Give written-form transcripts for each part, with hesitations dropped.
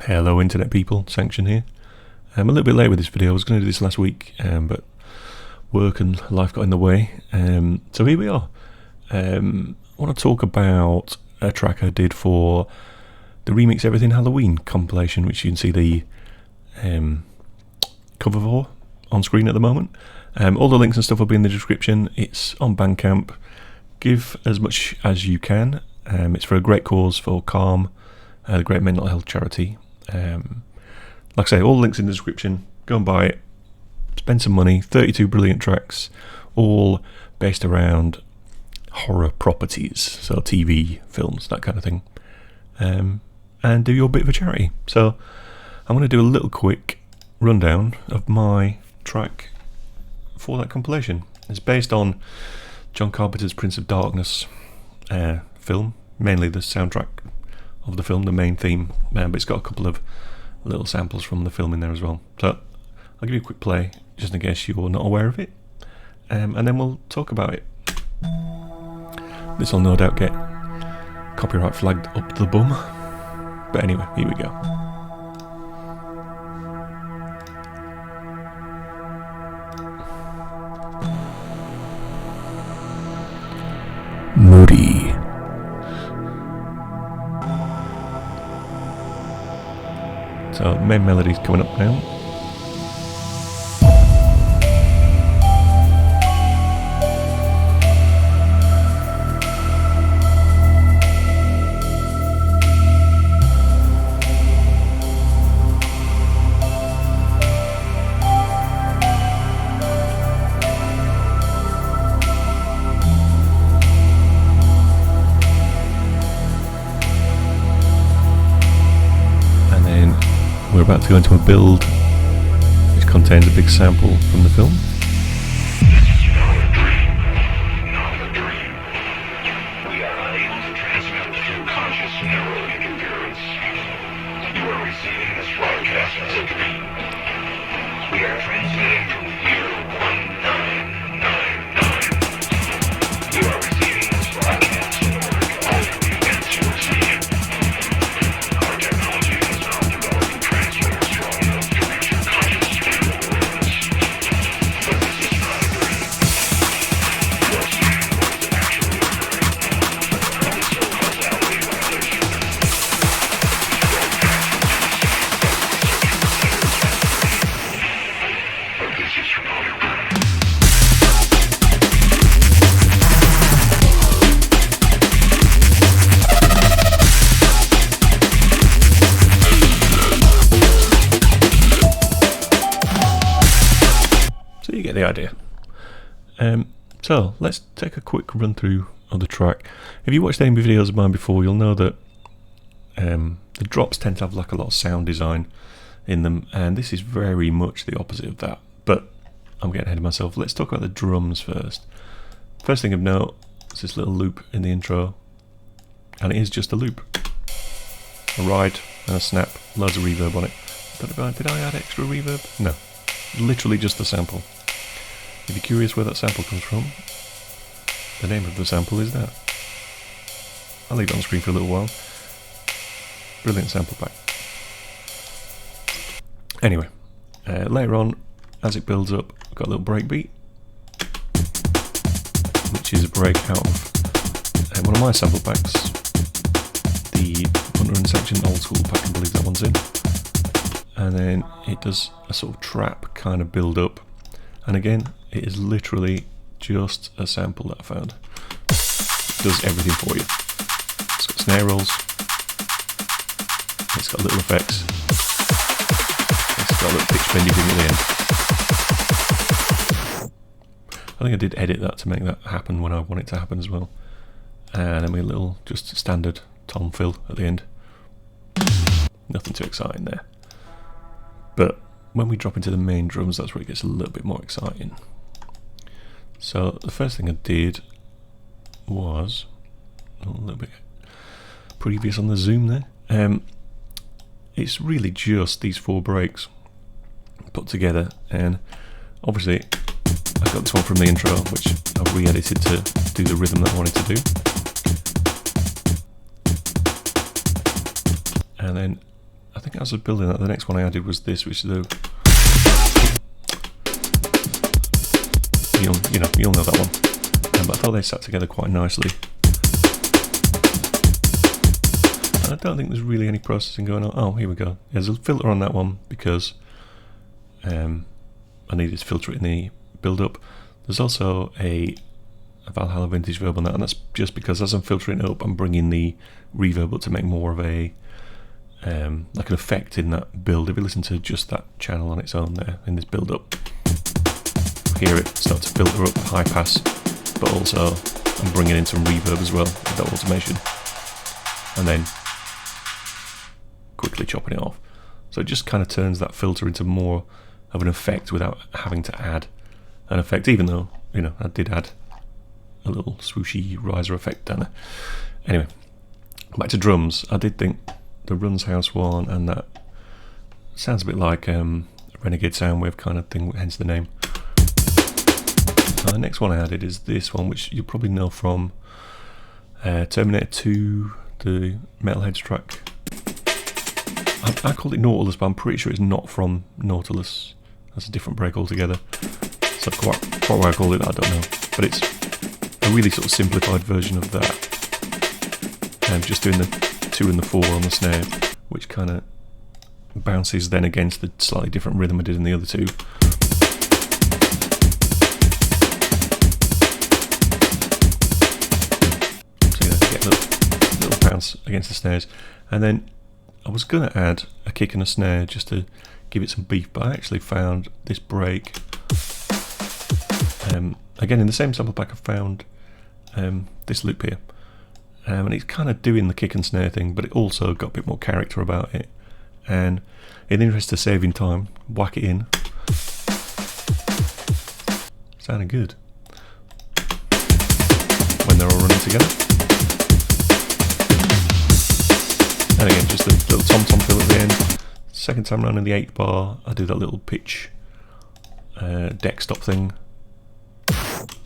Hello internet people, Sanxion here. I'm a little bit late with this video. I was going to do this last week, but work and life got in the way. So here we are. I want to talk about a track I did for the RemixEverything Halloween compilation, which you can see the cover for on screen at the moment. All the links and stuff will be in the description. It's on Bandcamp. Give as much as you can. It's for a great cause for Calm, the great mental health charity. Like I say, all the links in the description. Go and buy it. Spend some money. 32 brilliant tracks, all based around horror properties, so TV, films, that kind of thing. And do your bit for charity. So I'm going to do a little quick rundown of my track for that compilation. It's based on John Carpenter's Prince of Darkness film, mainly the soundtrack of the film, the main theme, but it's got a couple of little samples from the film in there as well. So I'll give you a quick play, just in case you're not aware of it, and then we'll talk about it. This will no doubt get copyright flagged up the bum, but anyway, here we go. Moody. So main melody's coming up now. We're about to go into a build which contains a big sample from the film. This is not a dream, not a dream. We are unable to transmit through conscious neural interference. You are receiving this broadcast as a dream. We are transmitting from year 1999. You are receiving this broadcast in order to alter the events you are seeing. Our technology has now developed transmitters strong enough to reach your conscious state of awareness. But this is not a dream. You are seeing what is actually occurring. And this is causality violation. But this is not a dream. So you get the idea. So let's take a quick run through of the track. If you watched any videos of mine before, you'll know that the drops tend to have like a lot of sound design in them, and this is very much the opposite of that. But I'm getting ahead of myself. Let's talk about the drums first. First thing of note is this little loop in the intro, and it is just a loop, a ride and a snap, loads of reverb on it. Did I add extra reverb? No, literally just the sample. If you're curious where that sample comes from, the name of the sample is that. I'll leave it on screen for a little while. Brilliant sample pack. Anyway, later on, as it builds up, I've got a little break beat, which is a break out of one of my sample packs, the Hunter and Sanxion old school pack, I believe that one's in. And then it does a sort of trap kind of build up, and again it is literally just a sample that I found. It does everything for you. It's got snare rolls, it's got little effects, it's got a little pitch bendy thing at the end. I think I did edit that to make that happen when I want it to happen as well. And then we a little just standard tom fill at the end. Nothing too exciting there. But when we drop into the main drums, that's where it gets a little bit more exciting. So the first thing I did was a little bit previous on the zoom there. It's really just these 4 breaks put together, and obviously I got this one from the intro, which I've re-edited to do the rhythm that I wanted to do. And then I think as I was building that, the next one I added was this, which is the... You'll know that one. But I thought they sat together quite nicely. And I don't think there's really any processing going on. Oh, here we go. There's a filter on that one because I needed to filter it in the build-up. There's also a Valhalla Vintage Verb on that, and that's just because as I'm filtering it up, I'm bringing the reverb up to make more of a like an effect in that build. If you listen to just that channel on its own there in this build-up, hear it start to filter up high pass, but also I'm bringing in some reverb as well with that automation, and then quickly chopping it off. So it just kind of turns that filter into more of an effect without having to add an effect, even though, I did add a little swooshy riser effect down there. Anyway, back to drums. I did think the Runs House one, and that sounds a bit like Renegade Soundwave kind of thing, hence the name. The next one I added is this one, which you'll probably know from Terminator 2, the Metalheads track. I called it Nautilus, but I'm pretty sure it's not from Nautilus. That's a different break altogether. So quite why I called it that, I don't know. But it's a really sort of simplified version of that. Just doing the 2 and the 4 on the snare, which kind of bounces then against the slightly different rhythm I did in the other two. So you get a little bounce against the snares. And then I was going to add a kick and a snare just to give it some beef, but I actually found this break. Again, in the same sample pack, I found this loop here. And it's kind of doing the kick and snare thing, but it also got a bit more character about it. And in the interest of saving time, whack it in. Sounded good when they're all running together. And again, just a little tom-tom fill at the end. Second time around in the 8 bar, I do that little pitch deck stop thing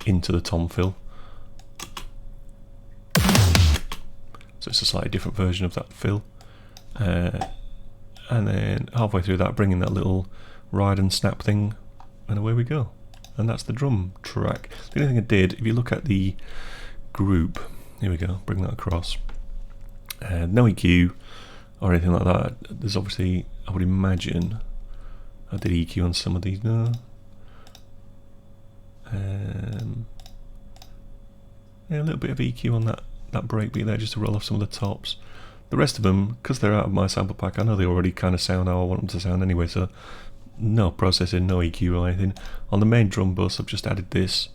into the tom fill. So it's a slightly different version of that fill. And then halfway through that, bring in that little ride and snap thing, and away we go. And that's the drum track. The only thing I did, if you look at the group, here we go, bring that across. No EQ or anything like that. There's obviously, I would imagine, I did EQ on some of these. No. Yeah, a little bit of EQ on that breakbeat there, just to roll off some of the tops. The rest of them, because they're out of my sample pack, I know they already kind of sound how I want them to sound anyway, so no processing, no EQ or anything. On the main drum bus, I've just added this.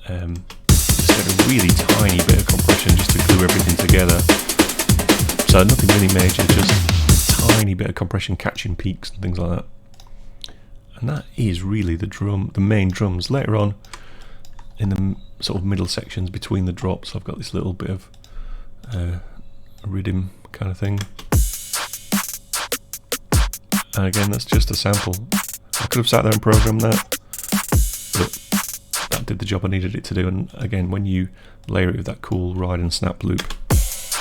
Just add a really tiny bit of compression just to glue everything together. So nothing really major, just a tiny bit of compression catching peaks and things like that. And that is really the main drums. Later on, in the sort of middle sections between the drops, I've got this little bit of rhythm kind of thing. And again, that's just a sample. I could have sat there and programmed that, but that did the job I needed it to do. And again, when you layer it with that cool ride and snap loop, it's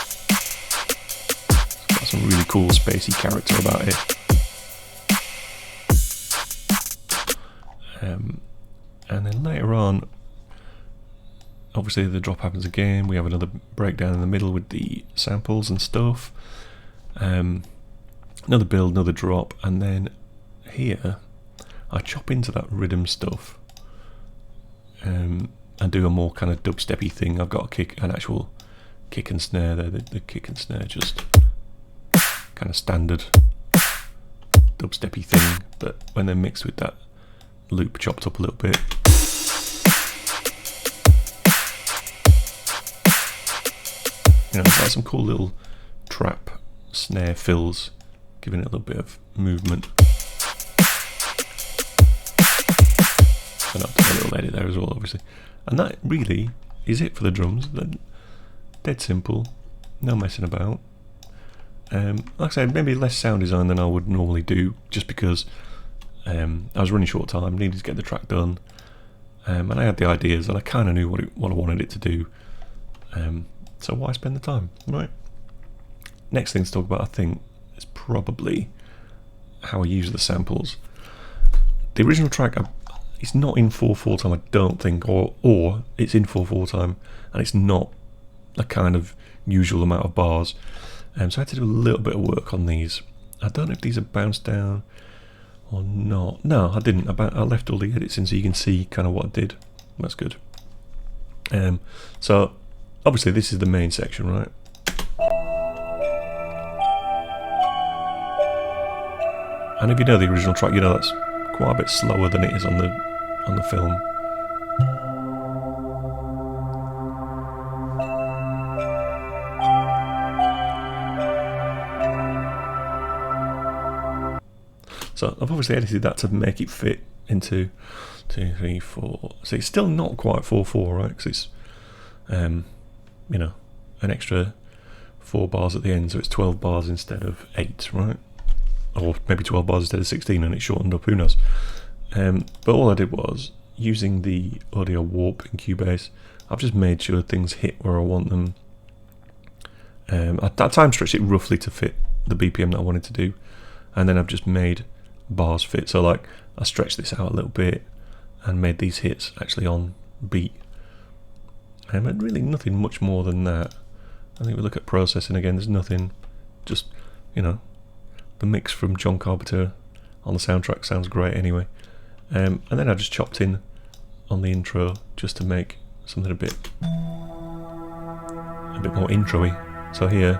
got some really cool spacey character about it. And then later on, obviously the drop happens again, we have another breakdown in the middle with the samples and stuff, another build, another drop, and then here I chop into that rhythm stuff and do a more kind of dubsteppy thing. I've got an actual kick and snare there, the kick and snare just kind of standard dubsteppy thing, but when they're mixed with that loop chopped up a little bit, it's like some cool little trap snare fills, giving it a little bit of movement. And I've done a little edit there as well, obviously. And that really is it for the drums. They're dead simple, no messing about. Like I said, maybe less sound design than I would normally do, just because I was running short time, needed to get the track done, and I had the ideas, and I kind of knew what I wanted it to do. So why spend the time, right? Next thing to talk about, I think, is probably how I use the samples. The original track, it's not in 4/4 time, I don't think, or it's in 4/4 time, and it's not a kind of usual amount of bars. So I had to do a little bit of work on these. I don't know if these are bounced down or not. No, I didn't. I left all the edits in so you can see kind of what I did. That's good. So obviously this is the main section, right? And if you know the original track, you know that's quite a bit slower than it is on the film. So I've obviously edited that to make it fit into 2, 3, 4. So it's still not quite 4/4, right? Because it's, you know, an extra 4 bars at the end, so it's 12 bars instead of 8, right? Or maybe 12 bars instead of 16, and it's shortened up. Who knows? But all I did was, using the audio warp in Cubase, I've just made sure things hit where I want them. I time stretched it roughly to fit the BPM that I wanted to do, and then I've just made bars fit. So like I stretched this out a little bit and made these hits actually on beat. And really nothing much more than that. I think we look at processing again, there's nothing, just, you know, the mix from John Carpenter on the soundtrack sounds great anyway. And then I just chopped in on the intro just to make something a bit more intro-y. So here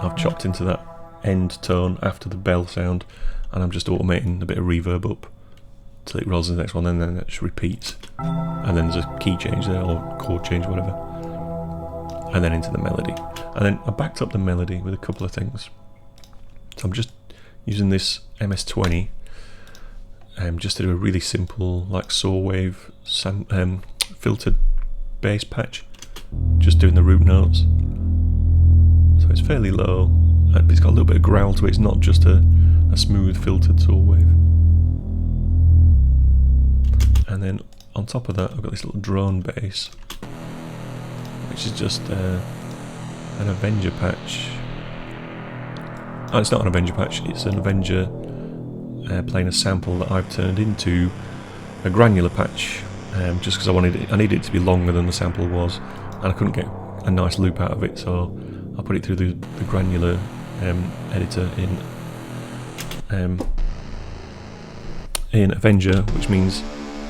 I've chopped into that end tone after the bell sound, and I'm just automating a bit of reverb up till it rolls to the next one, and then it just repeats, and then there's a key change there or chord change, whatever, and then into the melody. And then I backed up the melody with a couple of things. So I'm just using this MS-20 just to do a really simple like saw wave filtered bass patch, just doing the root notes. So it's fairly low, but it's got a little bit of growl to it. It's not just a smooth filtered saw wave. And then on top of that I've got this little drone bass, which is just an Avenger patch. Oh, it's not an Avenger patch, it's an Avenger playing a sample that I've turned into a granular patch, just because I needed it to be longer than the sample was, and I couldn't get a nice loop out of it, so I put it through the granular editor in Avenger, which means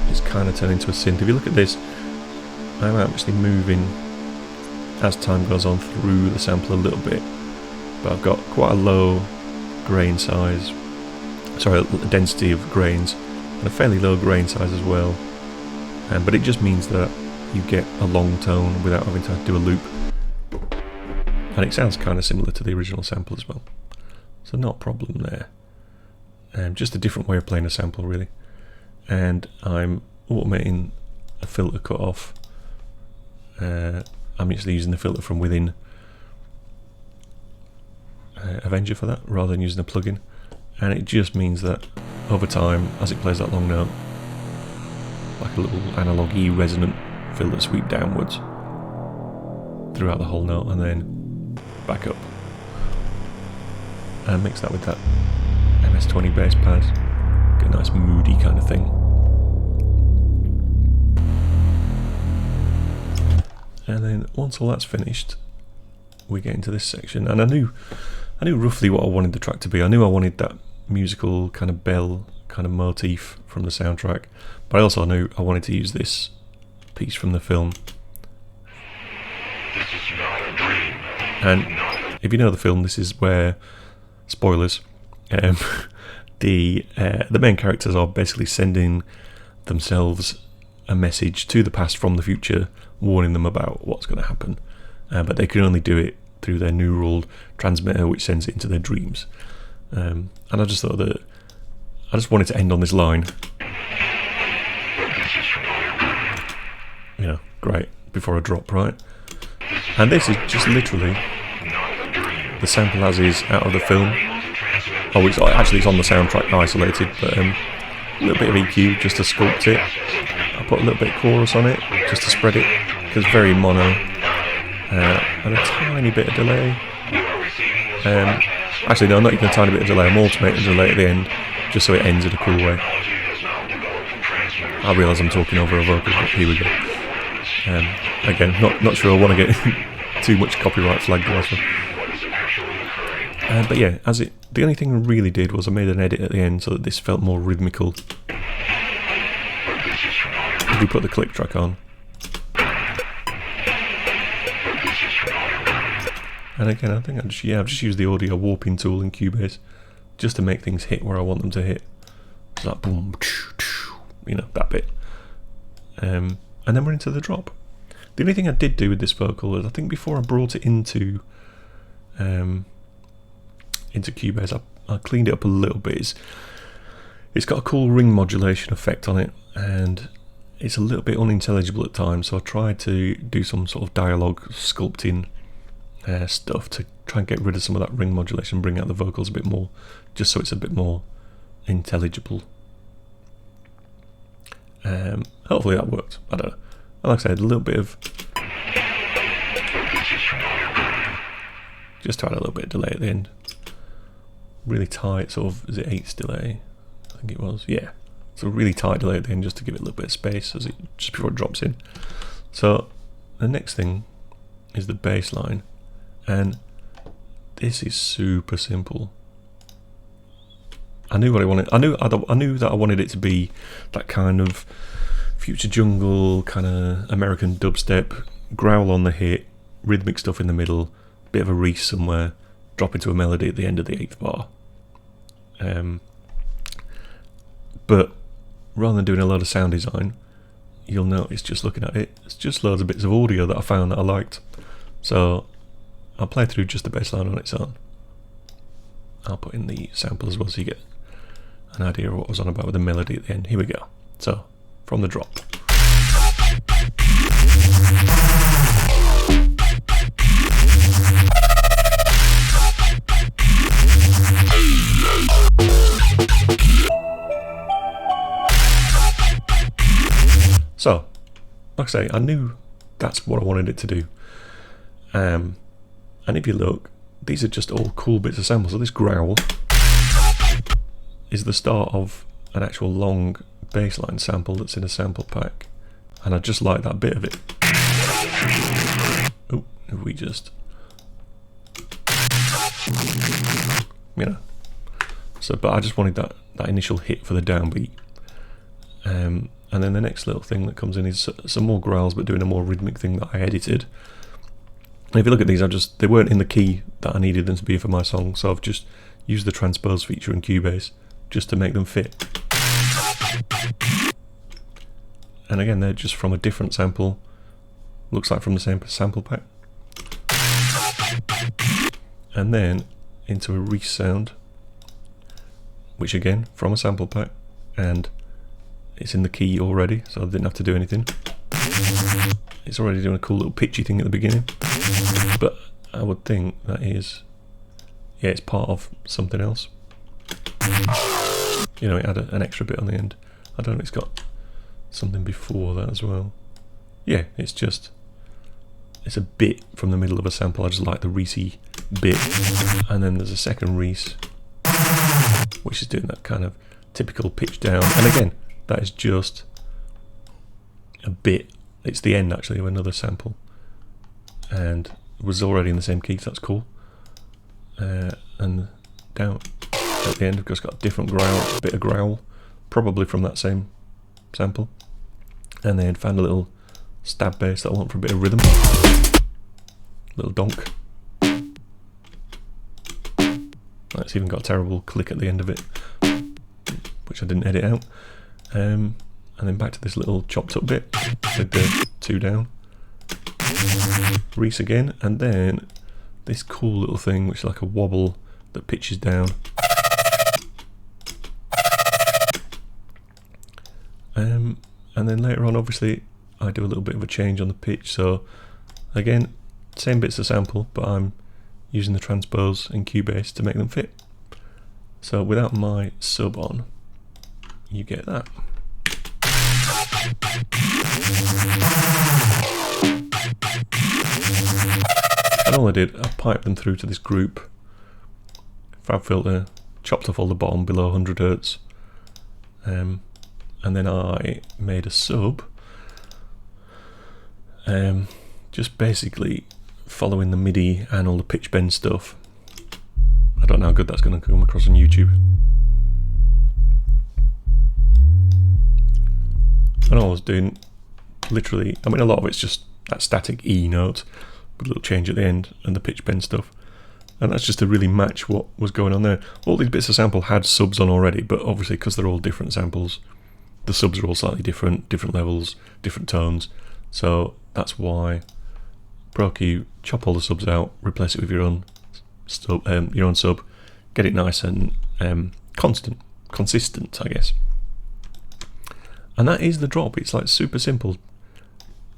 it's kind of turned into a synth. If you look at this, I'm actually moving as time goes on through the sample a little bit, but I've got quite a low grain size, sorry, density of grains, and a fairly low grain size as well, but it just means that you get a long tone without having to do a loop, and it sounds kind of similar to the original sample as well, so not a problem there. Just a different way of playing a sample really. And I'm automating a filter cutoff. I'm actually using the filter from within Avenger for that, rather than using a plugin, and it just means that over time, as it plays that long note, like a little analog-y resonant filter sweep downwards throughout the whole note, and then back up, and mix that with that MS-20 bass pad, get a nice moody kind of thing. And then once all that's finished, we get into this section, and I knew roughly what I wanted the track to be. I knew I wanted that musical kind of bell kind of motif from the soundtrack, but I also knew I wanted to use this piece from the film. This is not a dream. And if you know the film, this is where, spoilers, the main characters are basically sending themselves a message to the past from the future, warning them about what's going to happen, but they can only do it through their neural transmitter, which sends it into their dreams. And I just thought that I just wanted to end on this line, you know, great, before I drop, right? And this is just literally the sample as is out of the film. Oh, it's on the soundtrack isolated, but a little bit of EQ just to sculpt it. I put a little bit of chorus on it just to spread it, because it's very mono, and a tiny bit of delay. Actually, no, I'm not even a tiny bit of delay. I'm alternating delay at the end, just so it ends in a cool way. I realise I'm talking over a vocal, but here we go. Again, not sure I want to get too much copyright flag to this one. But yeah, the only thing I really did was I made an edit at the end so that this felt more rhythmical. If we put the click track on. And again, I think I've just used the audio warping tool in Cubase just to make things hit where I want them to hit. It's like boom, you know, that bit. And then we're into the drop. The only thing I did do with this vocal is I think before I brought it into Cubase, I cleaned it up a little bit. It's got a cool ring modulation effect on it, and it's a little bit unintelligible at times, so I tried to do some sort of dialogue sculpting stuff to try and get rid of some of that ring modulation, bring out the vocals a bit more, just so it's a bit more intelligible. Hopefully that worked. I don't know. Like I said, a little bit of, just tried a little bit of delay at the end. Really tight, sort of, is it 8's delay? I think it was, yeah. So really tight delay at the end just to give it a little bit of space just before it drops in. So the next thing is the bass line, and this is super simple. I knew what I wanted. I knew that I wanted it to be that kind of future jungle, kind of American dubstep, growl on the hit, rhythmic stuff in the middle, bit of a reese somewhere, drop into a melody at the end of the 8th bar. But rather than doing a lot of sound design, you'll notice just looking at it, it's just loads of bits of audio that I found that I liked. So I'll play through just the bass line on its own. I'll put in the sample as well so you get an idea of what I was on about with the melody at the end. Here we go. So, from the drop. So, like I say, I knew that's what I wanted it to do. And if you look, these are just all cool bits of samples. So this growl is the start of an actual long bassline sample that's in a sample pack. And I just like that bit of it. Oh, if we just, you know. So, but I just wanted that initial hit for the downbeat. And then the next little thing that comes in is some more growls, but doing a more rhythmic thing that I edited. And if you look at these, they weren't in the key that I needed them to be for my song, so I've just used the transpose feature in Cubase just to make them fit. And again, they're just from a different sample. Looks like from the same sample pack. And then into a reese sound, which again, from a sample pack, and it's in the key already, so I didn't have to do anything. It's already doing a cool little pitchy thing at the beginning, but I would think that is, yeah, it's part of something else. You know, it had an extra bit on the end. I don't know if it's got something before that as well. Yeah, it's a bit from the middle of a sample. I just like the reese bit, and then there's a second reese, which is doing that kind of typical pitch down, and again, that is just a bit. It's the end actually of another sample, and it was already in the same key, so that's cool. And down at the end, I've just got a different growl, a bit of growl, probably from that same sample. And then found a little stab bass that I want for a bit of rhythm, little donk. It's even got a terrible click at the end of it, which I didn't edit out. And then back to this little chopped up bit with the 2 down, reese again, and then this cool little thing which is like a wobble that pitches down. And then later on, obviously, I do a little bit of a change on the pitch. So again, same bits of sample, but I'm using the transpose in Cubase to make them fit. So without my sub on, you get that. And all I did, I piped them through to this group Fab filter, chopped off all the bottom below 100 Hz, and then I made a sub, just basically following the MIDI and all the pitch bend stuff. I don't know how good that's going to come across on YouTube. And all I was doing, literally, I mean, a lot of it's just that static E note, but a little change at the end, and the pitch bend stuff. And that's just to really match what was going on there. All these bits of sample had subs on already, but obviously because they're all different samples, the subs are all slightly different levels, different tones. So that's why ProQ, chop all the subs out, replace it with your own sub, get it nice and consistent, I guess. And that is the drop. It's like super simple.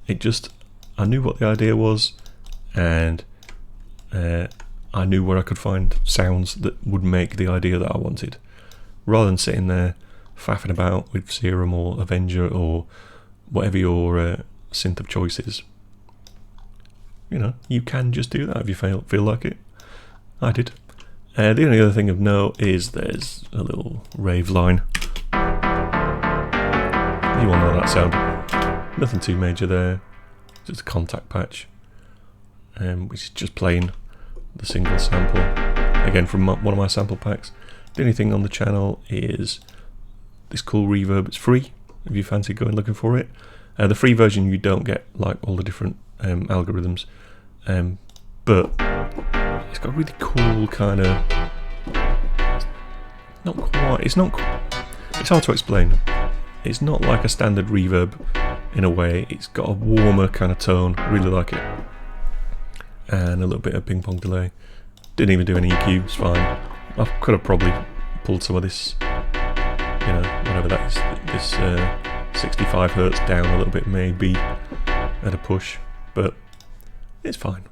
I knew what the idea was, and I knew where I could find sounds that would make the idea that I wanted. Rather than sitting there faffing about with Serum or Avenger or whatever your synth of choice is. You know, you can just do that if you feel like it. I did. The only other thing of note is there's a little rave line. You all know that sound. Nothing too major there. Just a contact patch, which is just playing the single sample. Again, from one of my sample packs. The only thing on the channel is this cool reverb. It's free if you fancy going looking for it. The free version you don't get like all the different algorithms, but it's got a really cool kind of. It's hard to explain. It's not like a standard reverb in a way. It's got a warmer kind of tone. Really like it. And a little bit of ping pong delay. Didn't even do any EQ. It's fine. I could have probably pulled some of this, whatever that is, this 65 Hertz down a little bit maybe at a push, but it's fine.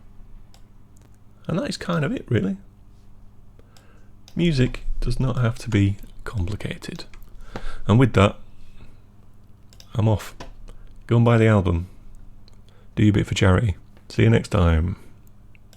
And that is kind of it, really. Music does not have to be complicated. And with that, I'm off. Go and buy the album. Do your bit for charity. See you next time.